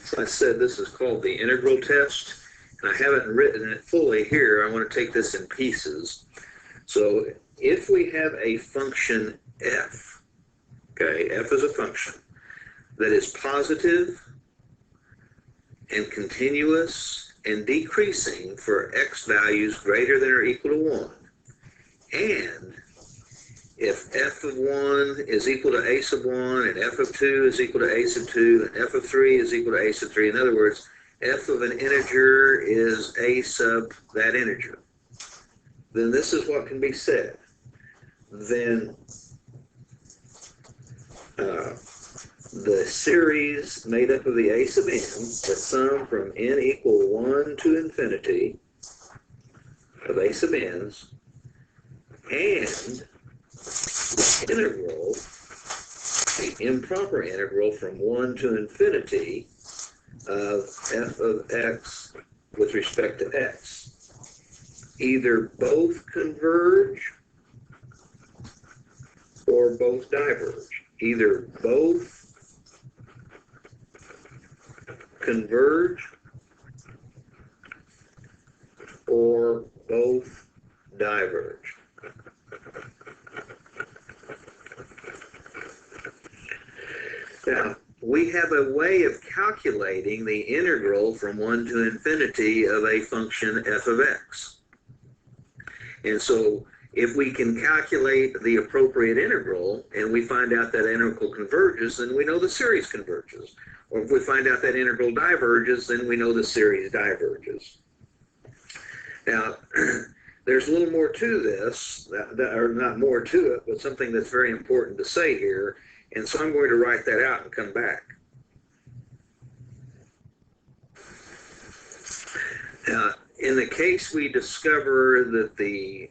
So I said this is called the integral test, and I haven't written it fully here. I want to take this in pieces. So if we have a function f, okay, f is a function that is positive and continuous and decreasing for x values greater than or equal to 1, and if f of 1 is equal to a sub 1, and f of 2 is equal to a sub 2, and f of 3 is equal to a sub 3, in other words, f of an integer is a sub that integer, then this is what can be said. Then the series made up of the a sub n, the sum from n equal 1 to infinity of a sub n's, and the integral, the improper integral from 1 to infinity of f of x with respect to x, either both converge or both diverge. Either both converge or both diverge. Now, we have a way of calculating the integral from 1 to infinity of a function f of x. And so if we can calculate the appropriate integral and we find out that integral converges, then we know the series converges. Or if we find out that integral diverges, then we know the series diverges. Now, there's a little more to this, or not more to it, but something that's very important to say here. And so I'm going to write that out and come back. Now, in the case we discover that the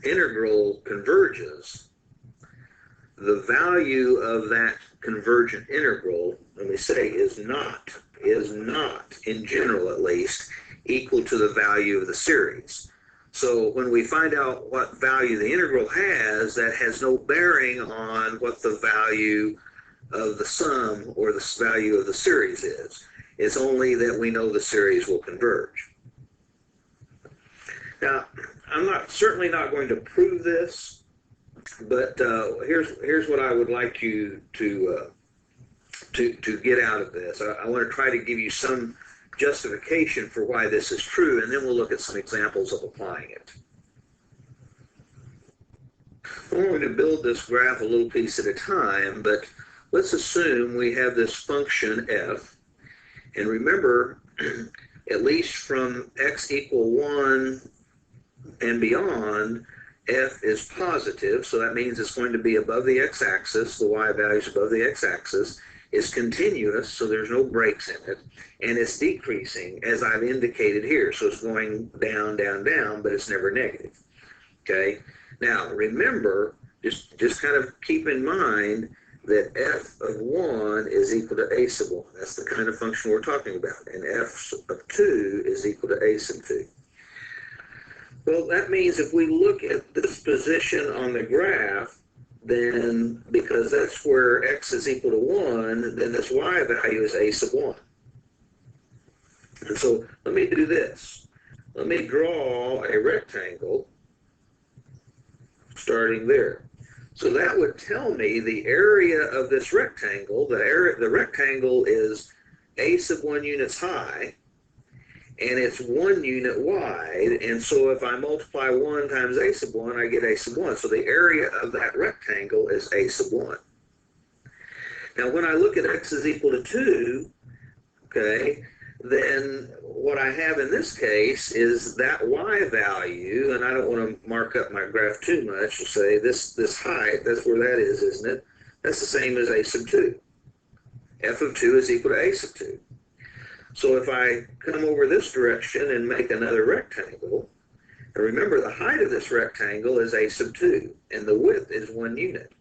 integral converges, the value of that convergent integral, let me say, is not, in general at least, equal to the value of the series. So when we find out what value the integral has, that has no bearing on what the value of the sum or the value of the series is. It's only that we know the series will converge. Now, I'm certainly not going to prove this, but here's what I would like you to get out of this. I want to try to give you some justification for why this is true, and then we'll look at some examples of applying it. I'm going to build this graph a little piece at a time, but let's assume we have this function f, and remember, at least from x equal 1 and beyond, f is positive, so that means it's going to be above the x-axis, the y value is above the x-axis, is continuous, so there's no breaks in it, and it's decreasing, as I've indicated here, so it's going down, down, down, but it's never negative, okay? Now, remember, just kind of keep in mind that f of 1 is equal to a sub 1. That's the kind of function we're talking about, and f of 2 is equal to a sub 2. Well, that means if we look at this position on the graph, then because that's where x is equal to 1, then this y value is a sub 1. And so let me do this. Let me draw a rectangle starting there. So that would tell me the area of this rectangle, the rectangle is a sub 1 units high, and it's 1 unit wide, and so if I multiply 1 times a sub 1, I get a sub 1. So the area of that rectangle is a sub 1. Now, when I look at x is equal to 2, okay, then what I have in this case is that y value, and I don't want to mark up my graph too much to say this height, that's where that is, isn't it? That's the same as a sub 2. F of 2 is equal to a sub 2. So if I come over this direction and make another rectangle, and remember the height of this rectangle is a sub 2, and the width is 1 unit.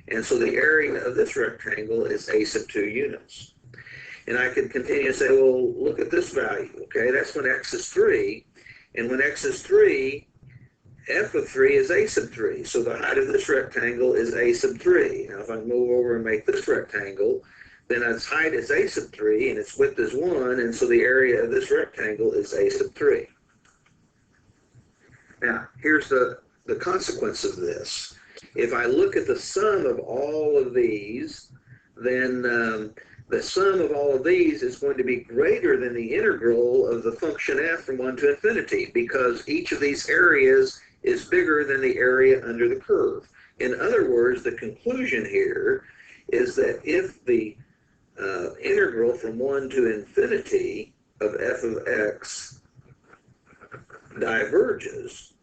And so the area of this rectangle is a sub 2 units. And I can continue to say, well, look at this value, okay? That's when x is 3. And when x is 3, f of 3 is a sub 3. So the height of this rectangle is a sub 3. Now if I move over and make this rectangle, then its height is a sub 3 and its width is 1, and so the area of this rectangle is a sub 3. Now, here's the consequence of this. If I look at the sum of all of these, then the sum of all of these is going to be greater than the integral of the function f from 1 to infinity, because each of these areas is bigger than the area under the curve. In other words, the conclusion here is that if the integral from 1 to infinity of f of x diverges,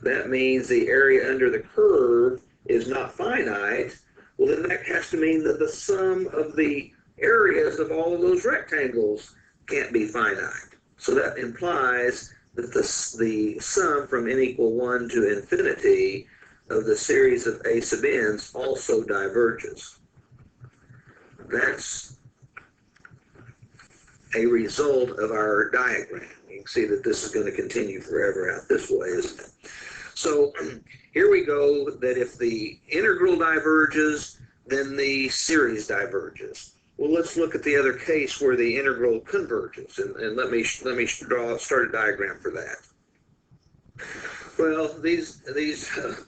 that means the area under the curve is not finite. Well, then that has to mean that the sum of the areas of all of those rectangles can't be finite. So that implies that the sum from n equal 1 to infinity of the series of a sub n's also diverges. That's a result of our diagram. You can see that this is going to continue forever out this way, isn't it? So here we go, that if the integral diverges, then the series diverges. Well, let's look at the other case where the integral converges, and let me start a diagram for that. Well, these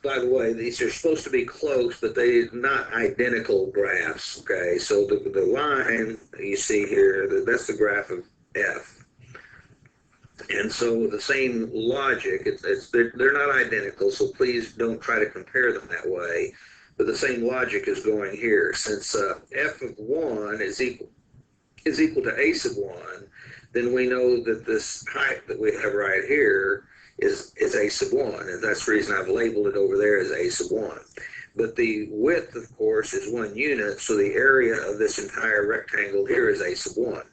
by the way, these are supposed to be close, but they're not identical graphs. Okay, so the line you see here, that's the graph of f, and so the same logic. They're not identical, so please don't try to compare them that way. But the same logic is going here. Since f of 1 is equal to a sub 1, then we know that this height that we have right here is a sub 1, and that's the reason I've labeled it over there as a sub 1. But the width, of course, is 1 unit, so the area of this entire rectangle here is a sub 1.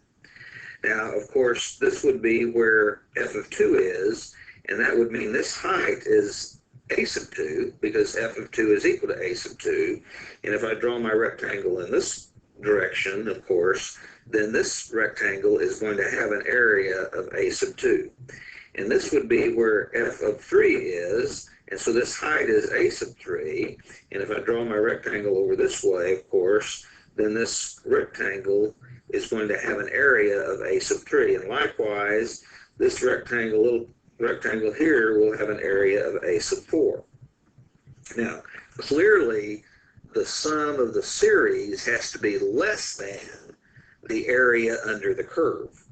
Now, of course, this would be where f of 2 is, and that would mean this height is a sub 2, because f of 2 is equal to a sub 2. And if I draw my rectangle in this direction, of course, then this rectangle is going to have an area of a sub 2. And this would be where f of 3 is, and so this height is a sub 3. And if I draw my rectangle over this way, of course, then this rectangle is going to have an area of a sub 3. And likewise, this little rectangle here will have an area of a sub 4. Now, clearly, the sum of the series has to be less than the area under the curve,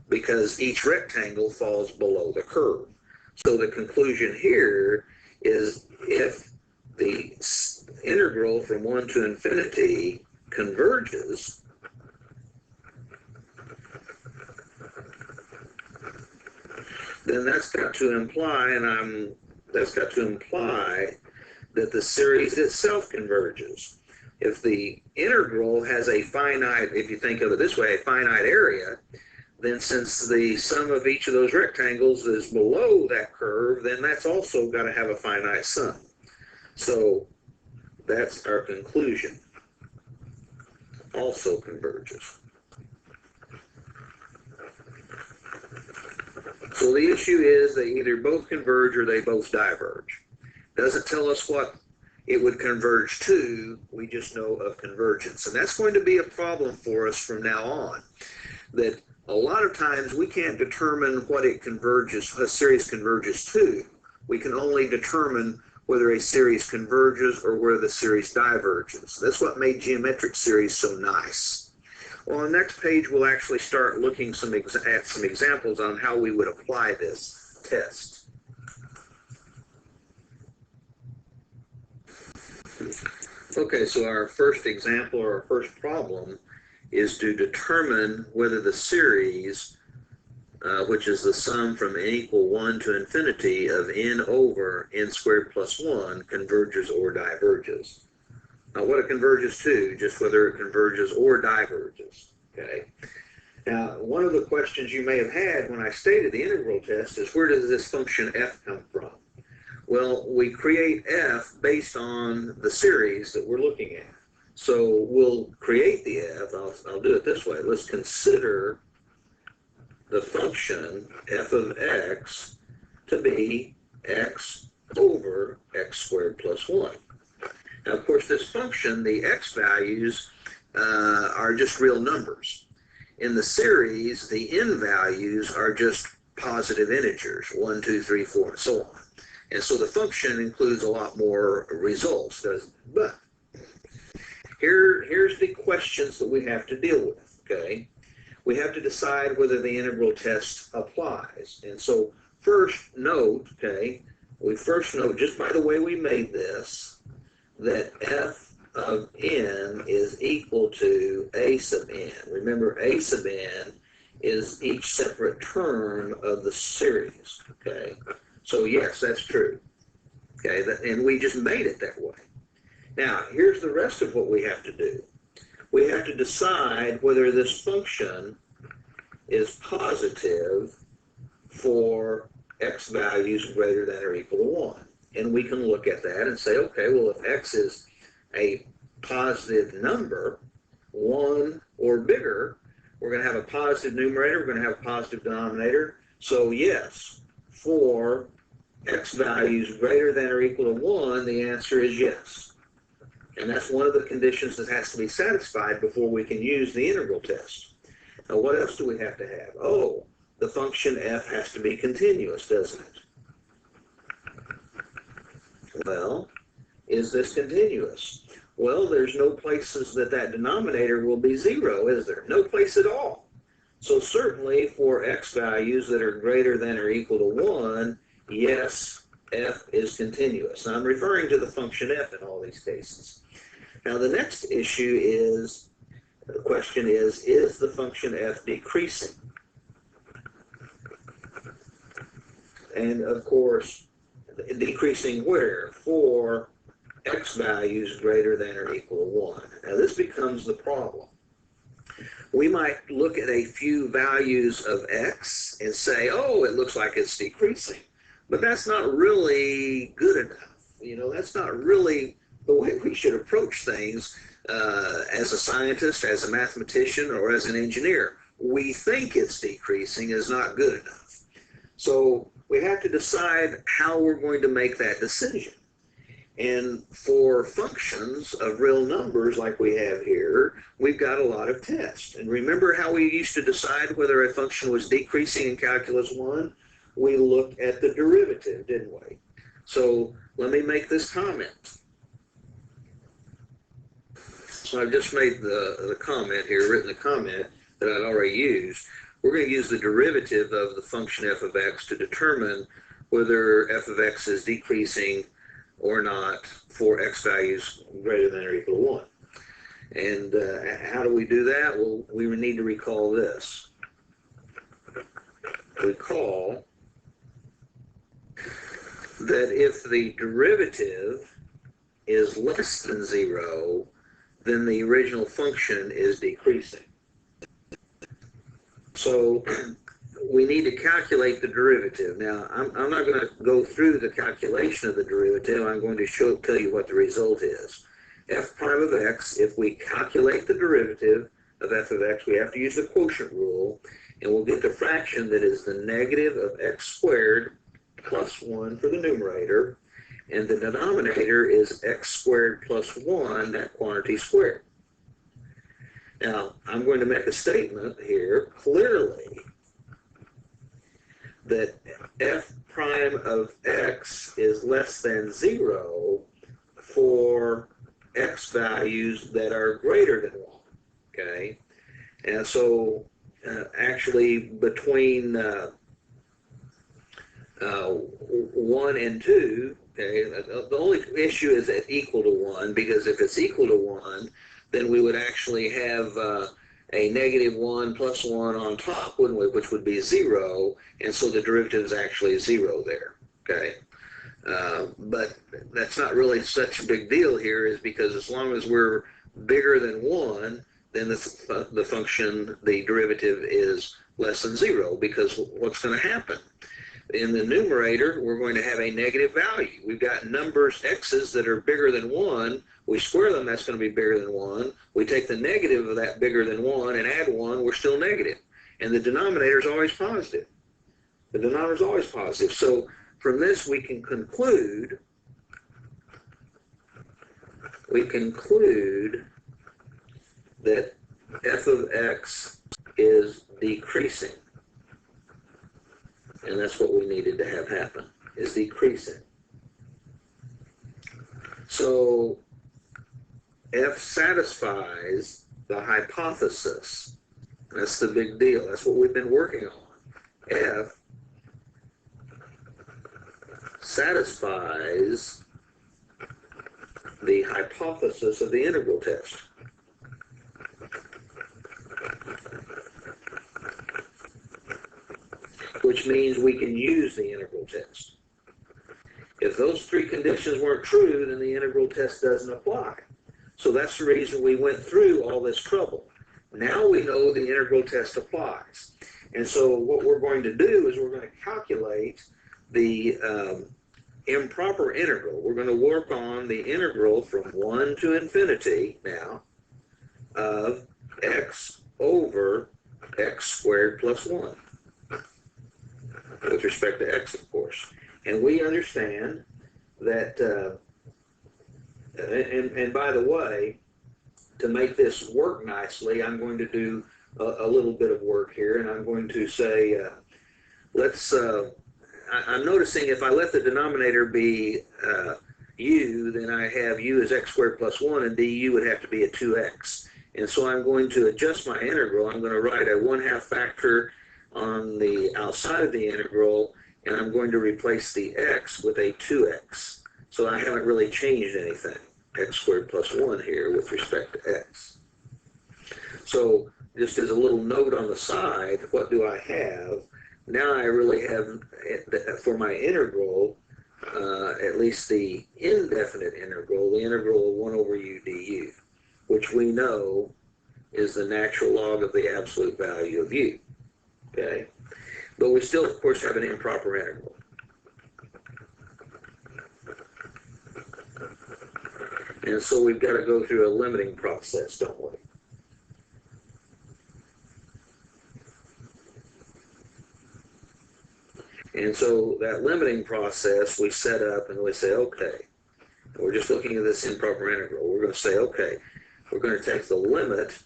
because each rectangle falls below the curve. So the conclusion here is if the integral from 1 to infinity converges, then that's got to imply that the series itself converges. If the integral has a finite, if you think of it this way, a finite area, then since the sum of each of those rectangles is below that curve, then that's also got to have a finite sum. So that's our conclusion. Also converges. So the issue is they either both converge or they both diverge. Doesn't tell us what it would converge to, we just know of convergence. And that's going to be a problem for us from now on. That a lot of times we can't determine what a series converges to. We can only determine whether a series converges or whether the series diverges. That's what made geometric series so nice. Well, on the next page, we'll actually start looking at some examples on how we would apply this test. Okay, so our first example, or our first problem, is to determine whether the series, which is the sum from n equal 1 to infinity of n over n squared plus 1, converges or diverges. Now, what it converges to, just whether it converges or diverges. Okay. Now, one of the questions you may have had when I stated the integral test is, where does this function f come from? Well, we create f based on the series that we're looking at. So we'll create the f. I'll do it this way. Let's consider the function f of x to be x over x squared plus 1. Now, of course, this function, the x values, are just real numbers. In the series, the n values are just positive integers, 1, 2, 3, 4, and so on. And so the function includes a lot more results, doesn't it? But here's the questions that we have to deal with, okay? We have to decide whether the integral test applies. And so first note, okay, we first note, just by the way we made this, that f of n is equal to a sub n. Remember, a sub n is each separate term of the series, okay? So yes, that's true, okay? And we just made it that way. Now, here's the rest of what we have to do. We have to decide whether this function is positive for x values greater than or equal to 1. And we can look at that and say, okay, well, if x is a positive number, 1 or bigger, we're going to have a positive numerator, we're going to have a positive denominator. So yes, for x values greater than or equal to 1, the answer is yes. And that's one of the conditions that has to be satisfied before we can use the integral test. Now, what else do we have to have? Oh, the function f has to be continuous, doesn't it? Well, is this continuous? Well, there's no places that denominator will be 0, is there? No place at all. So certainly for x values that are greater than or equal to 1, yes, f is continuous. Now, I'm referring to the function f in all these cases. Now, the next issue is, the question is the function f decreasing? And of course, decreasing where? For x values greater than or equal to 1. Now, this becomes the problem. We might look at a few values of x and say, oh, it looks like it's decreasing. But that's not really good enough. You know, that's not really the way we should approach things as a scientist, as a mathematician, or as an engineer. We think it's decreasing is not good enough. So we have to decide how we're going to make that decision. And for functions of real numbers like we have here, we've got a lot of tests. And remember how we used to decide whether a function was decreasing in Calculus 1? We looked at the derivative, didn't we? So let me make this comment. So I've just made the comment here, written the comment that I'd already used. We're going to use the derivative of the function f of x to determine whether f of x is decreasing or not for x values greater than or equal to 1. And how do we do that? Well, we need to recall this. Recall that if the derivative is less than 0, then the original function is decreasing. So we need to calculate the derivative. Now, I'm not going to go through the calculation of the derivative. I'm going to tell you what the result is. F prime of x, if we calculate the derivative of f of x, we have to use the quotient rule, and we'll get the fraction that is the negative of x squared plus 1 for the numerator, and the denominator is x squared plus 1, that quantity squared. Now, I'm going to make a statement here clearly that f prime of x is less than 0 for x values that are greater than 1, okay? And so actually between 1 and 2, okay, the only issue is at equal to 1, because if it's equal to 1, then we would actually have a negative 1 plus 1 on top, wouldn't we, which would be 0, and so the derivative is actually 0 there, okay? But that's not really such a big deal here, is because as long as we're bigger than 1, then the function, the derivative is less than 0, because what's going to happen? In the numerator, we're going to have a negative value. We've got numbers, x's, that are bigger than 1. We square them, that's going to be bigger than 1. We take the negative of that bigger than 1 and add 1, we're still negative. And the denominator is always positive. The denominator is always positive. So from this, we can conclude we conclude that f of x is decreasing. And that's what we needed to have happen, is decreasing. So f satisfies the hypothesis. That's the big deal. That's what we've been working on. F satisfies the hypothesis of the integral test. Which means we can use the integral test. If those three conditions weren't true, then the integral test doesn't apply. So that's the reason we went through all this trouble. Now we know the integral test applies. And so what we're going to do is we're going to calculate the improper integral. We're going to work on the integral from 1 to infinity now of x over x squared plus 1 with respect to x, of course. And we understand that, and by the way, to make this work nicely, I'm going to do a little bit of work here, and I'm going to say, I'm noticing if I let the denominator be u, then I have u as x squared plus 1, and du would have to be a 2x. And so I'm going to adjust my integral. I'm going to write a 1/2 factor on the outside of the integral, and I'm going to replace the x with a 2x. So I haven't really changed anything, x squared plus 1 here with respect to x. So just as a little note on the side, what do I have? Now I really have, for my integral, at least the indefinite integral, the integral of 1 over u du, which we know is the natural log of the absolute value of u. Okay? But we still, of course, have an improper integral. And so we've got to go through a limiting process, don't we? And so that limiting process we set up and we say, okay, we're just looking at this improper integral. We're going to say, okay, we're going to take the limit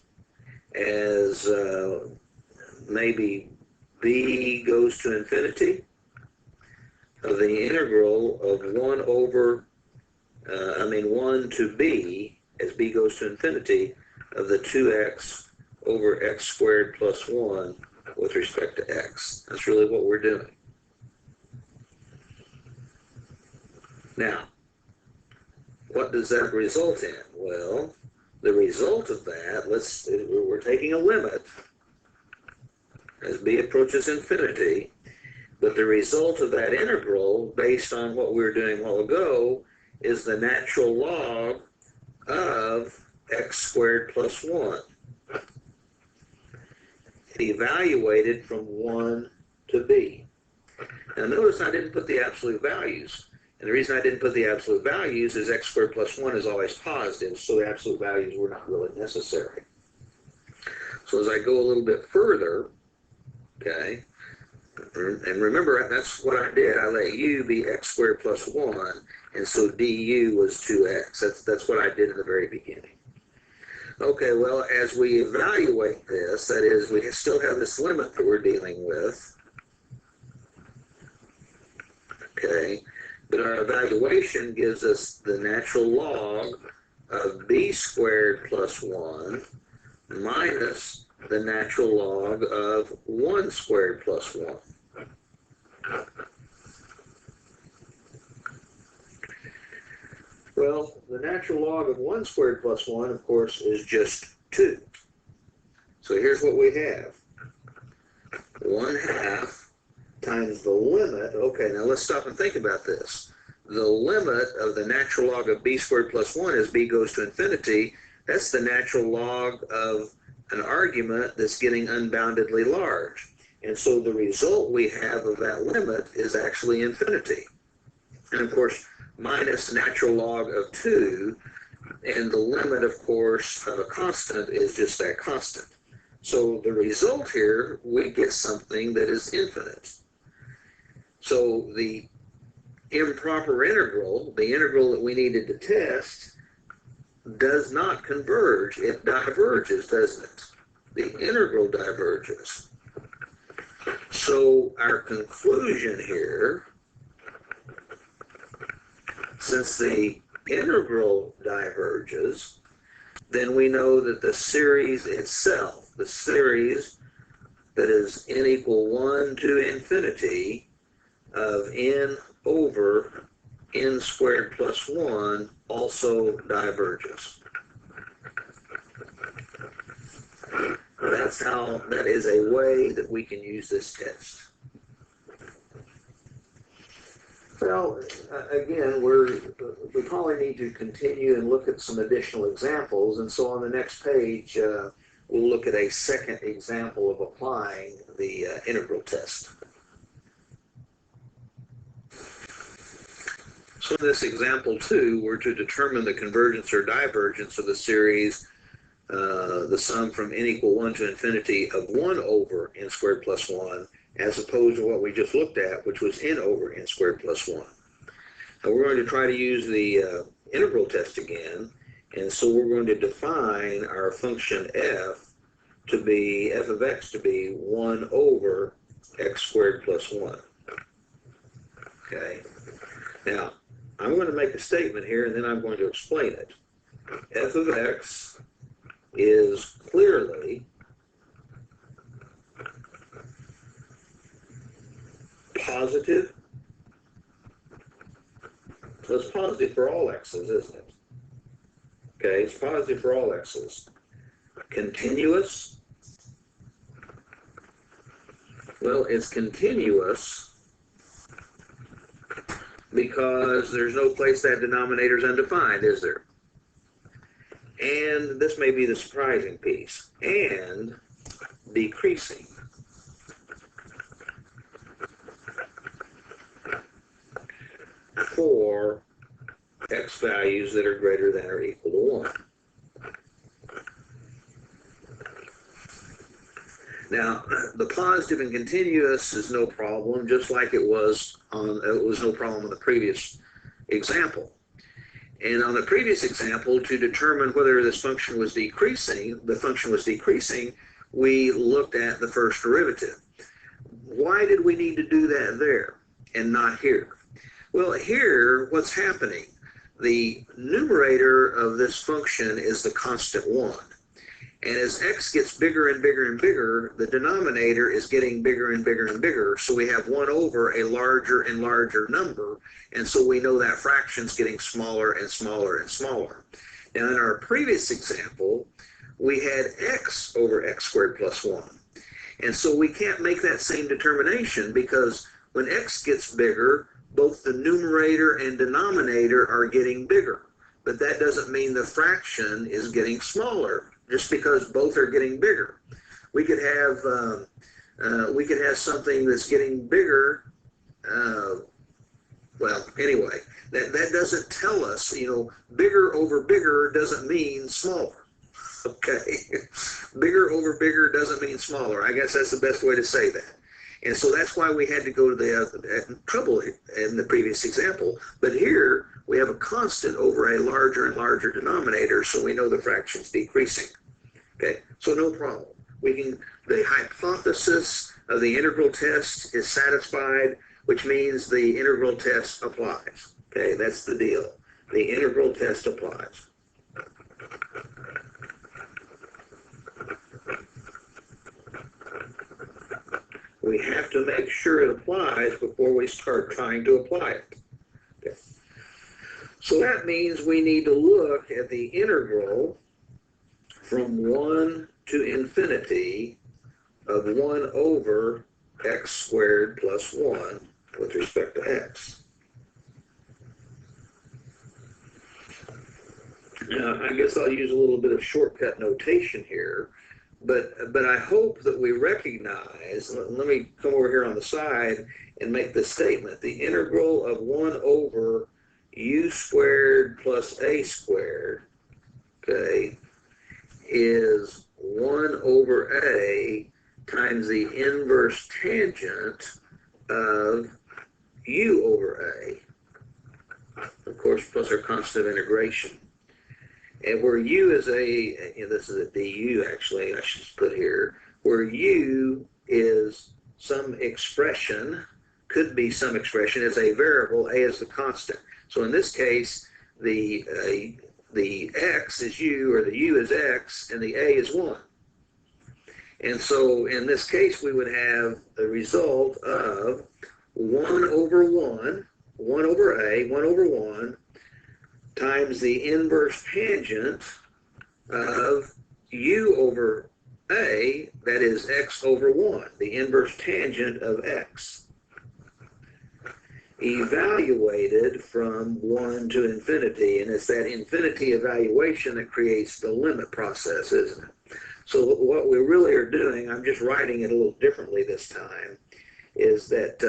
as maybe b goes to infinity of the integral of 1 over, 1 to b, as b goes to infinity, of the 2x over x squared plus 1 with respect to x. That's really what we're doing. Now, what does that result in? Well, the result of that, we're taking a limit as b approaches infinity, but the result of that integral, based on what we were doing a while ago, is the natural log of x squared plus 1, evaluated from 1 to b. Now notice I didn't put the absolute values. And the reason I didn't put the absolute values is x squared plus 1 is always positive, so the absolute values were not really necessary. So as I go a little bit further, okay, and remember, that's what I did. I let u be x squared plus 1, and so du was 2x. That's what I did in the very beginning. Okay, well, as we evaluate this, that is, we still have this limit that we're dealing with, okay, but our evaluation gives us the natural log of b squared plus 1 minus the natural log of 1 squared plus 1. Well, the natural log of 1 squared plus 1, of course, is just 2. So here's what we have. 1/2 times the limit. Okay, now let's stop and think about this. The limit of the natural log of b squared plus 1 as b goes to infinity, that's the natural log of an argument that's getting unboundedly large. And so the result we have of that limit is actually infinity. And of course, minus natural log of 2, and the limit, of course, of a constant is just that constant. So the result here, we get something that is infinite. So the improper integral, the integral that we needed to test, does not converge. It diverges, doesn't it? The integral diverges. So our conclusion here, since the integral diverges, then we know that the series itself, the series that is n equal 1 to infinity of n over n squared plus 1 also diverges. That is a way that we can use this test. Well, again, we probably need to continue and look at some additional examples, and so on the next page, we'll look at a second example of applying the integral test. So in this example 2, we're to determine the convergence or divergence of the series, the sum from n equal 1 to infinity of 1 over n squared plus 1, as opposed to what we just looked at, which was n over n squared plus 1. Now we're going to try to use the integral test again, and so we're going to define our function f to be, f of x to be 1 over x squared plus 1. Okay? Now, I'm going to make a statement here, and then I'm going to explain it. F of x is clearly positive. So it's positive for all x's, isn't it? Okay, it's positive for all x's. Continuous. Well, it's continuous because there's no place that denominator is undefined, is there? And this may be the surprising piece. And decreasing. For x values that are greater than or equal to 1. Now, the positive and continuous is no problem, just like it was no problem in the previous example. And on the previous example, to determine whether this function was decreasing, we looked at the first derivative. Why did we need to do that there and not here? Well, here, what's happening? The numerator of this function is the constant 1. And as x gets bigger and bigger and bigger, the denominator is getting bigger and bigger and bigger. So we have 1 over a larger and larger number. And so we know that fraction's getting smaller and smaller and smaller. Now, in our previous example, we had x over x squared plus 1. And so we can't make that same determination because when x gets bigger, both the numerator and denominator are getting bigger. But that doesn't mean the fraction is getting smaller, just because both are getting bigger. We could have something that's getting bigger. Well, anyway, that doesn't tell us, bigger over bigger doesn't mean smaller. Okay, bigger over bigger doesn't mean smaller. I guess that's the best way to say that. And so that's why we had to go to the trouble in the previous example. But here, we have a constant over a larger and larger denominator, so we know the fraction's decreasing. Okay, so no problem. The hypothesis of the integral test is satisfied, which means the integral test applies. Okay, that's the deal. The integral test applies. We have to make sure it applies before we start trying to apply it. Okay. So that means we need to look at the integral from 1 to infinity of 1 over x squared plus 1 with respect to x. Now, I guess I'll use a little bit of shortcut notation here, but I hope that we recognize, let me come over here on the side and make this statement. The integral of 1 over u squared plus a squared, okay, is 1 over a times the inverse tangent of u over a, of course, plus our constant of integration. And where u is this is a du actually, I should put here, where u is some expression, could be some expression, is a variable, a is the constant. So in this case, the x is u, or the u is x, and the a is 1. And so in this case, we would have the result of 1 over 1, 1 over a, 1 over 1, times the inverse tangent of u over a, that is x over 1, the inverse tangent of x, evaluated from 1 to infinity. And it's that infinity evaluation that creates the limit process, isn't it? So what we really are doing, I'm just writing it a little differently this time, is that,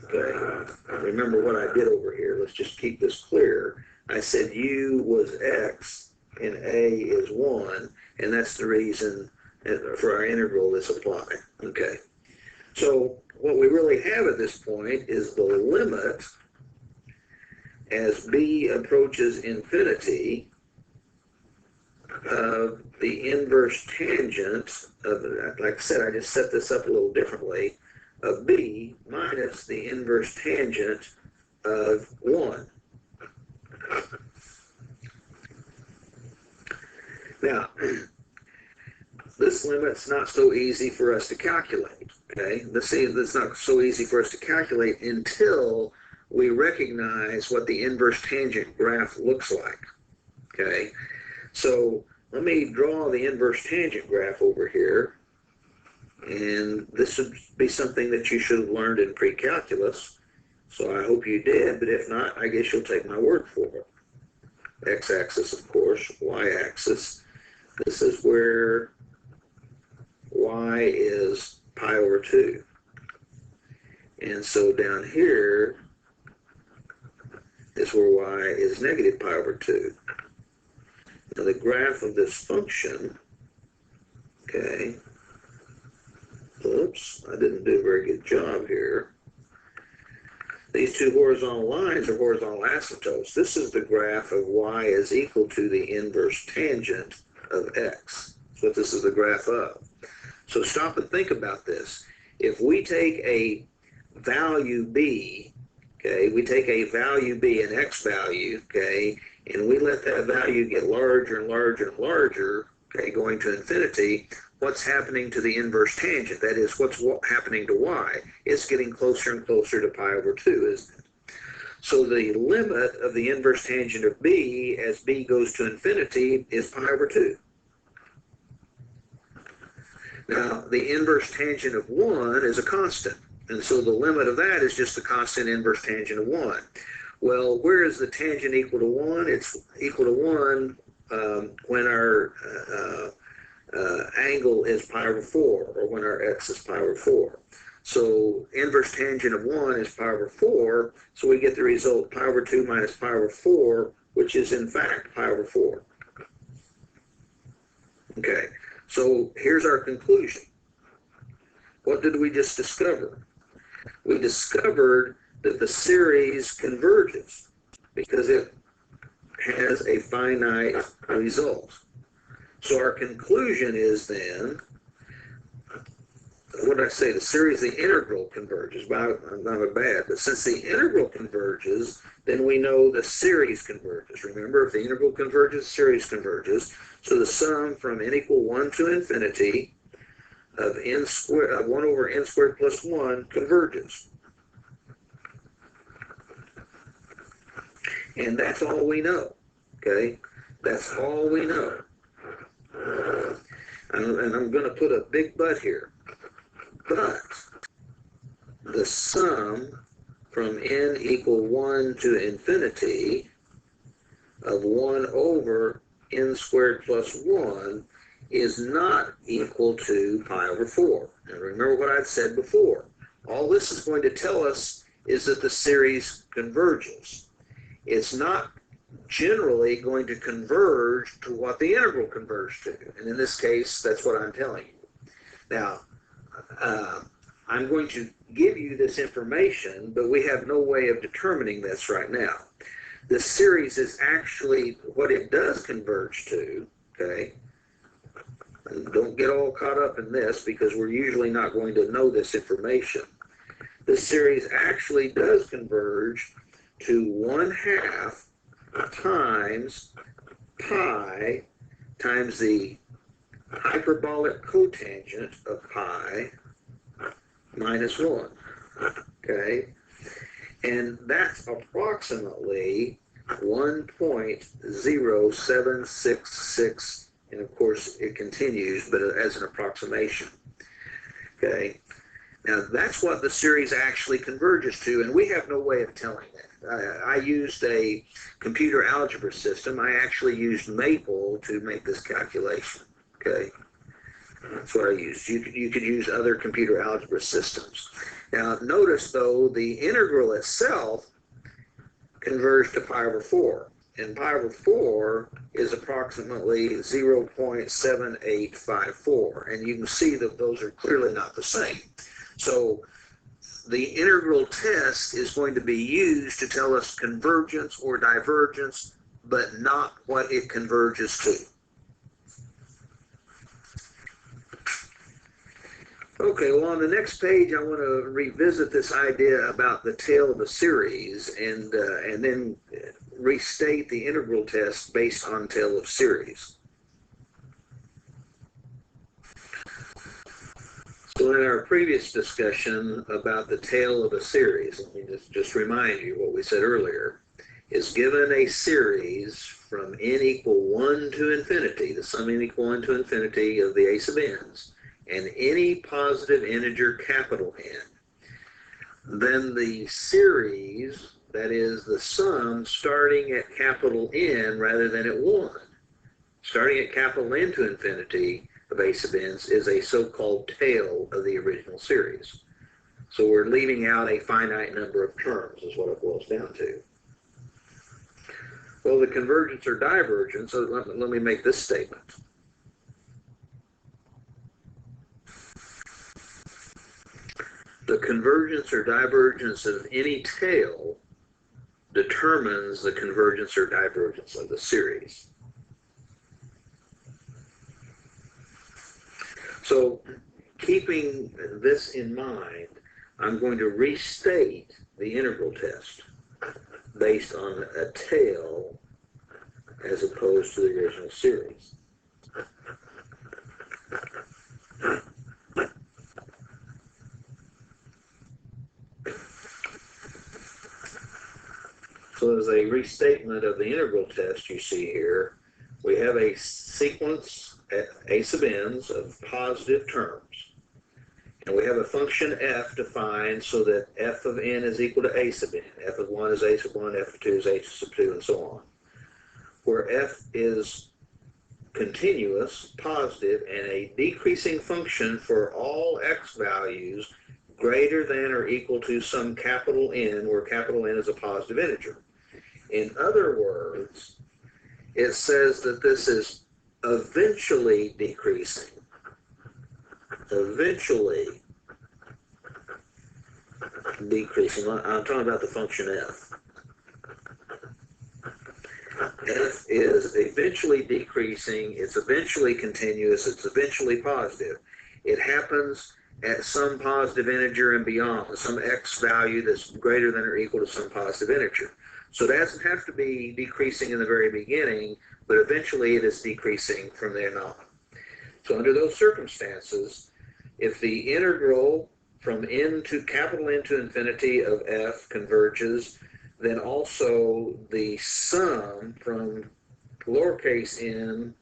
okay, remember what I did over here. Let's just keep this clear. I said u was x and a is 1, and that's the reason for our integral is applied. Okay. So what we really have at this point is the limit as b approaches infinity of the inverse tangent of, like I said, I just set this up a little differently, of b minus the inverse tangent of 1. Now, this limit's not so easy for us to calculate, okay? That's not so easy for us to calculate until we recognize what the inverse tangent graph looks like, okay? So let me draw the inverse tangent graph over here, and this would be something that you should have learned in pre-calculus, so I hope you did, but if not, I guess you'll take my word for it. X-axis, of course, y-axis. This is where y is pi over 2. And so down here is where y is negative pi over 2. Now the graph of this function, okay, oops, I didn't do a very good job here. These two horizontal lines are horizontal asymptotes. This is the graph of y is equal to the inverse tangent of x. That's what this is the graph of. So stop and think about this. If we take a value b, okay, we take a value b, an x value, okay, and we let that value get larger and larger and larger, okay, going to infinity, what's happening to the inverse tangent? That is, what's happening to y? It's getting closer and closer to pi over 2, isn't it? So the limit of the inverse tangent of b as b goes to infinity is pi over 2. Now, the inverse tangent of 1 is a constant, and so the limit of that is just the constant inverse tangent of 1. Well, where is the tangent equal to 1? It's equal to 1 when our angle is pi over 4, or when our x is pi over 4. So inverse tangent of 1 is pi over 4, so we get the result pi over 2 minus pi over 4, which is in fact pi over 4. Okay, so here's our conclusion. What did we just discover? We discovered that the series converges because it has a finite result. So our conclusion is then, what did I say? The series, the integral converges. Well, not a bad, but since the integral converges, then we know the series converges. Remember, if the integral converges, the series converges. So the sum from n equal 1 to infinity of 1 over n squared plus 1 converges. And that's all we know, okay? That's all we know. And I'm going to put a big but here. But the sum from n equal 1 to infinity of 1 over n squared plus 1 is not equal to pi over 4. And remember what I've said before. All this is going to tell us is that the series converges. It's not generally going to converge to what the integral converges to. And in this case, that's what I'm telling you. Now, I'm going to give you this information, but we have no way of determining this right now. the series is actually what it does converge to, okay? And don't get all caught up in this because we're usually not going to know this information. The series actually does converge to 1/2 times pi times the hyperbolic cotangent of pi minus 1, okay? And that's approximately 1.0766, and of course it continues, but as an approximation, okay? Now that's what the series actually converges to, and we have no way of telling that. I used a computer algebra system. I actually used Maple to make this calculation, okay? That's what I used. You could use other computer algebra systems. Now, notice, though, the integral itself converged to pi over 4. And pi over 4 is approximately 0.7854. And you can see that those are clearly not the same. So the integral test is going to be used to tell us convergence or divergence, but not what it converges to. Okay, well, on the next page, I want to revisit this idea about the tail of a series and then restate the integral test based on tail of series. So in our previous discussion about the tail of a series, let me just remind you what we said earlier, is given a series from n equal 1 to infinity, the sum n equal 1 to infinity of the a sub n's, and any positive integer capital N, then the series, that is the sum starting at capital N rather than at 1, starting at capital N to infinity of a sub n's is a so-called tail of the original series. So we're leaving out a finite number of terms is what it boils down to. Well, the convergence or divergence, so let me make this statement. The convergence or divergence of any tail determines the convergence or divergence of the series. So, keeping this in mind, I'm going to restate the integral test based on a tail as opposed to the original series. So as a restatement of the integral test you see here, we have a sequence at a sub n's of positive terms. And we have a function f defined so that f of n is equal to a sub n. F of 1 is a sub 1, f of 2 is a sub 2, and so on. Where f is continuous, positive, and a decreasing function for all x values greater than or equal to some capital N, where capital N is a positive integer. In other words, it says that this is eventually decreasing. Eventually decreasing. I'm talking about the function f. F is eventually decreasing, it's eventually continuous, it's eventually positive. It happens at some positive integer and beyond, some x value that's greater than or equal to some positive integer. So it doesn't have to be decreasing in the very beginning, but eventually it is decreasing from then on. So under those circumstances, if the integral from n to capital N to infinity of f converges, then also the sum from lowercase n,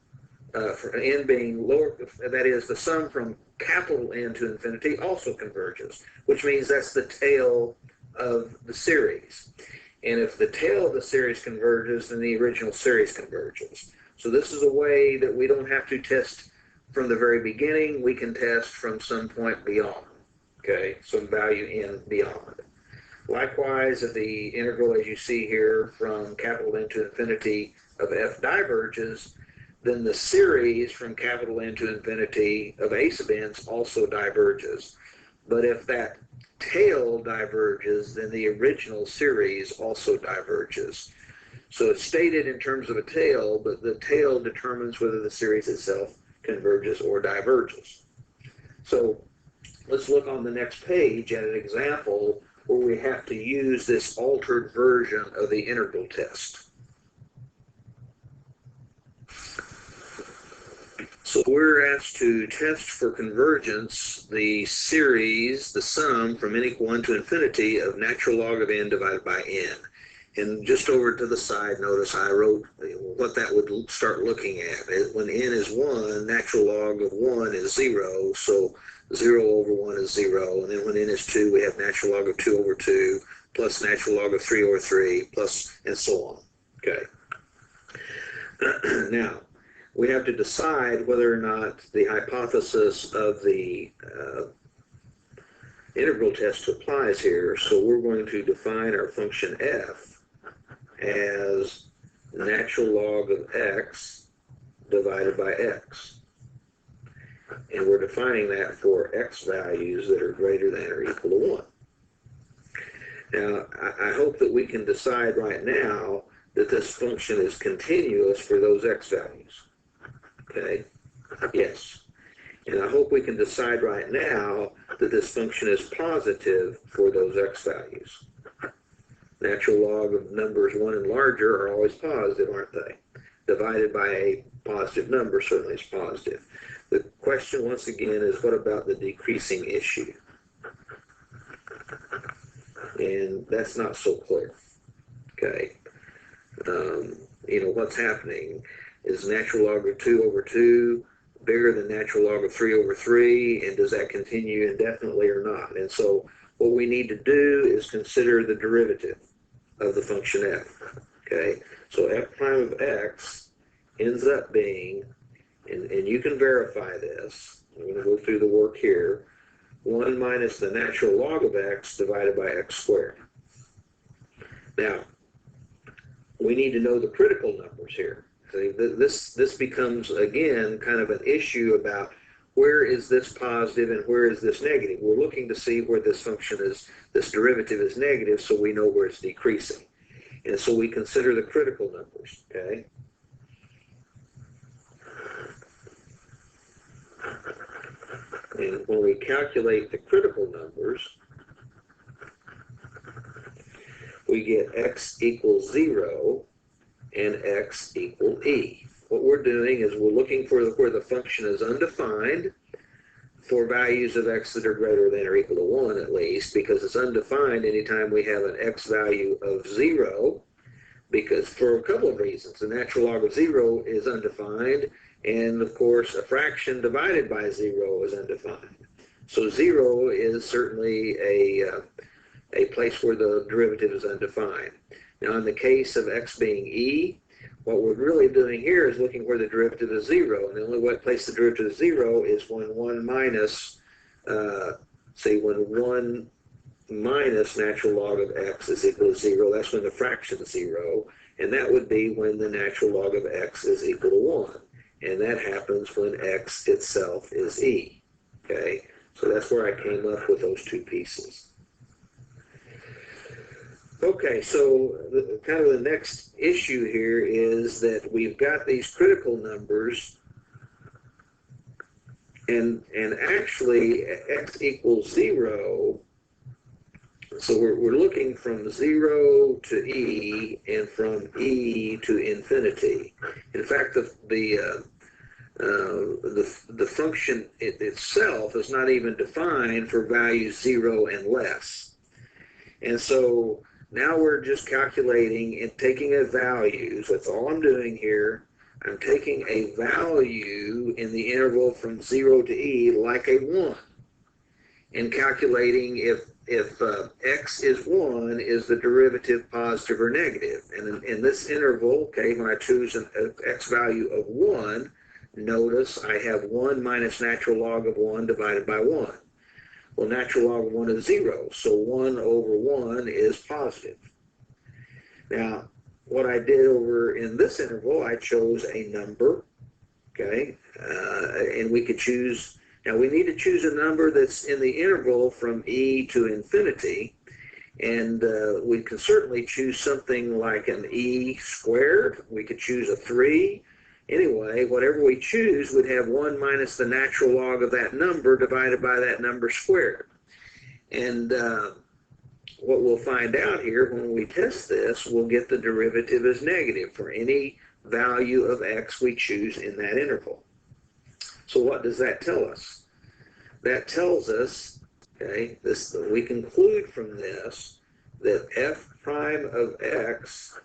for n being lower, that is the sum from capital N to infinity also converges, which means that's the tail of the series. And if the tail of the series converges, then the original series converges. So this is a way that we don't have to test from the very beginning. We can test from some point beyond, okay, some value n beyond. Likewise, if the integral, as you see here, from capital N to infinity of f diverges, then the series from capital N to infinity of a sub n's also diverges. But if that tail diverges, then the original series also diverges. So it's stated in terms of a tail, but the tail determines whether the series itself converges or diverges. So let's look on the next page at an example where we have to use this altered version of the integral test. So we're asked to test for convergence the series, the sum from n equal 1 to infinity of natural log of n divided by n. And just over to the side, notice I wrote what that would start looking at. When n is 1, natural log of 1 is 0, so 0 over 1 is 0. And then when n is 2, we have natural log of 2 over 2, plus natural log of 3 over 3, plus, and so on. Okay. Now, we have to decide whether or not the hypothesis of the integral test applies here. So we're going to define our function f as natural log of x divided by x. And we're defining that for x values that are greater than or equal to 1. Now, I hope that we can decide right now that this function is continuous for those x values. Okay? Yes. And I hope we can decide right now that this function is positive for those x values. Natural log of numbers 1 and larger are always positive, aren't they? Divided by a positive number certainly is positive. The question, once again, is what about the decreasing issue? And that's not so clear. Okay? What's happening is natural log of 2 over 2 bigger than natural log of 3 over 3, and does that continue indefinitely or not? And so what we need to do is consider the derivative of the function f. Okay? So f prime of x ends up being, and you can verify this, I'm going to go through the work here, 1 minus the natural log of x divided by x squared. Now, we need to know the critical numbers here. See, this becomes, again, kind of an issue about where is this positive and where is this negative. We're looking to see where this function is, this derivative is negative, so we know where it's decreasing. And so we consider the critical numbers, okay? And when we calculate the critical numbers, we get x equals 0 and x equal e. What we're doing is we're looking for where the function is undefined for values of x that are greater than or equal to 1 at least, because it's undefined anytime we have an x value of 0, because for a couple of reasons. The natural log of 0 is undefined, and of course a fraction divided by 0 is undefined. So 0 is certainly a place where the derivative is undefined. Now in the case of x being e, what we're really doing here is looking where the derivative is 0, and the only place the derivative is 0 is when 1 minus, when 1 minus natural log of x is equal to 0, that's when the fraction is 0, and that would be when the natural log of x is equal to 1, and that happens when x itself is e. Okay, so that's where I came up with those two pieces. Okay, so kind of the next issue here is that we've got these critical numbers, and actually x equals 0, so we're looking from 0 to e and from e to infinity. In fact, the function itself is not even defined for values 0 and less. And so now we're just calculating and taking a value. So that's all I'm doing here. I'm taking a value in the interval from 0 to e like a 1 and calculating if x is 1, is the derivative positive or negative. And in this interval, okay, when I choose an x value of 1, notice I have 1 minus natural log of 1 divided by 1. Well, natural log of 1 is 0, so 1 over 1 is positive. Now, what I did over in this interval, I chose a number, okay, and we could choose, now we need to choose a number that's in the interval from e to infinity, And we can certainly choose something like an e squared. We could choose a 3. Anyway, whatever we choose would have 1 minus the natural log of that number divided by that number squared. And what we'll find out here when we test this, we'll get the derivative as negative for any value of x we choose in that interval. So what does that tell us? That tells us, okay, we conclude from this that f prime of x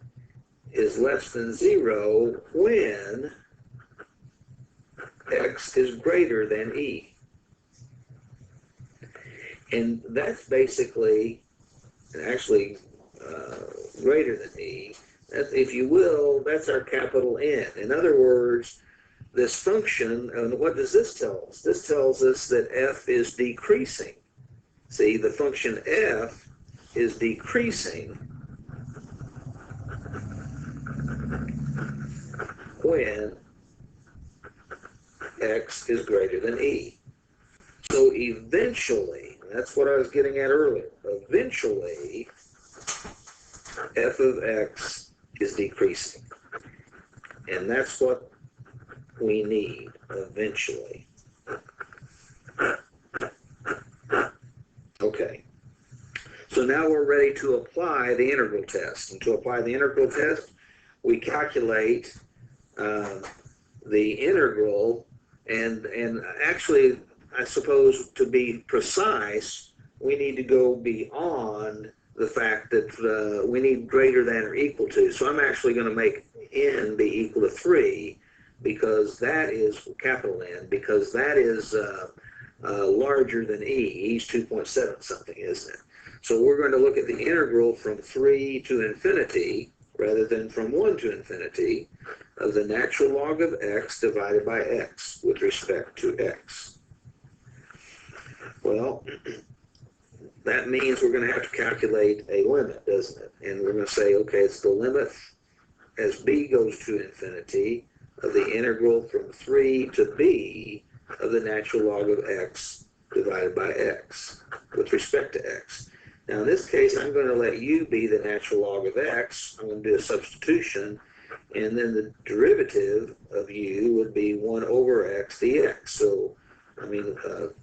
is less than 0 when x is greater than e. And that's basically, actually greater than e, if you will, that's our capital N. In other words, this function, and what does this tell us? This tells us that f is decreasing. See, the function f is decreasing when x is greater than e. So eventually, that's what I was getting at earlier, eventually f of x is decreasing. And that's what we need eventually. Okay. So now we're ready to apply the integral test. And to apply the integral test, we calculate the integral, and actually, I suppose to be precise, we need to go beyond the fact that we need greater than or equal to. So I'm actually going to make n be equal to 3, because that is capital N, because that is larger than e. E's 2.7 something, isn't it? So we're going to look at the integral from 3 to infinity, rather than from 1 to infinity, of the natural log of x divided by x with respect to x. Well, that means we're going to have to calculate a limit, doesn't it? And we're going to say, okay, it's the limit as b goes to infinity of the integral from 3 to b of the natural log of x divided by x with respect to x. Now, in this case, I'm going to let u be the natural log of x. I'm going to do a substitution, and then the derivative of u would be 1 over x dx. So, 1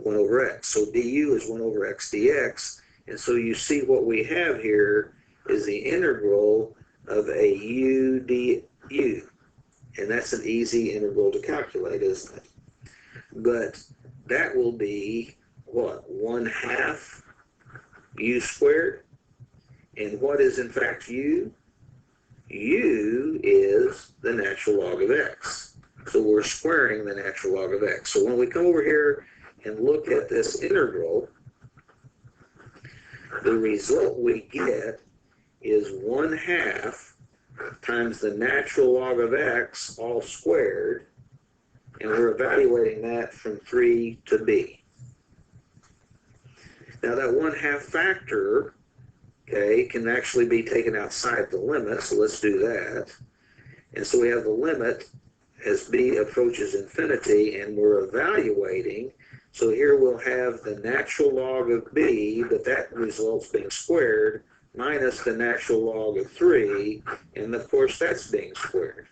over x. So du is 1 over x dx. And so you see what we have here is the integral of a u du. And that's an easy integral to calculate, isn't it? But that will be, what, 1/2 u squared? And what is in fact u? U is the natural log of x. So we're squaring the natural log of x. So when we come over here and look at this integral, the result we get is 1/2 times the natural log of x all squared, and we're evaluating that from 3 to b. Now that 1/2 factor, okay, can actually be taken outside the limit, so let's do that. And so we have the limit as b approaches infinity, and we're evaluating. So here we'll have the natural log of b, but that results being squared, minus the natural log of 3, and of course that's being squared.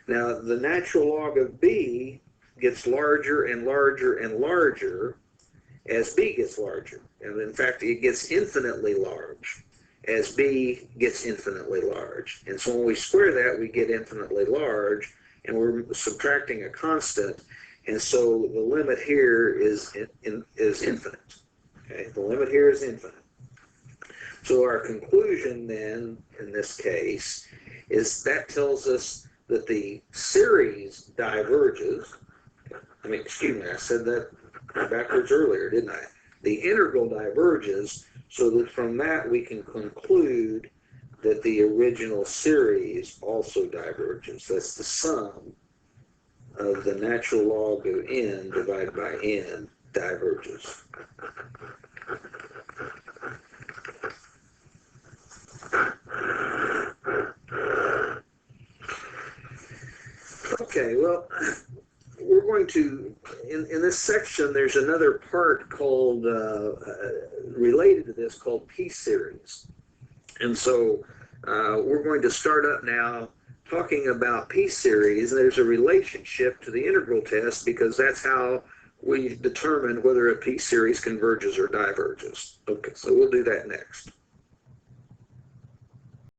Now the natural log of b gets larger and larger and larger as b gets larger. And in fact, it gets infinitely large as b gets infinitely large. And so when we square that, we get infinitely large, and we're subtracting a constant. And so the limit here is infinite. Okay, the limit here is infinite. So our conclusion then, in this case, is that tells us that the series diverges. Excuse me, I said that backwards earlier, didn't I? The integral diverges, so that from that we can conclude that the original series also diverges. That's the sum of the natural log of n divided by n diverges. Okay, well, we're going to, in this section, there's another part called, related to this, called P-series. And so we're going to start up now talking about P-series. There's a relationship to the integral test because that's how we determine whether a P-series converges or diverges. Okay, so we'll do that next.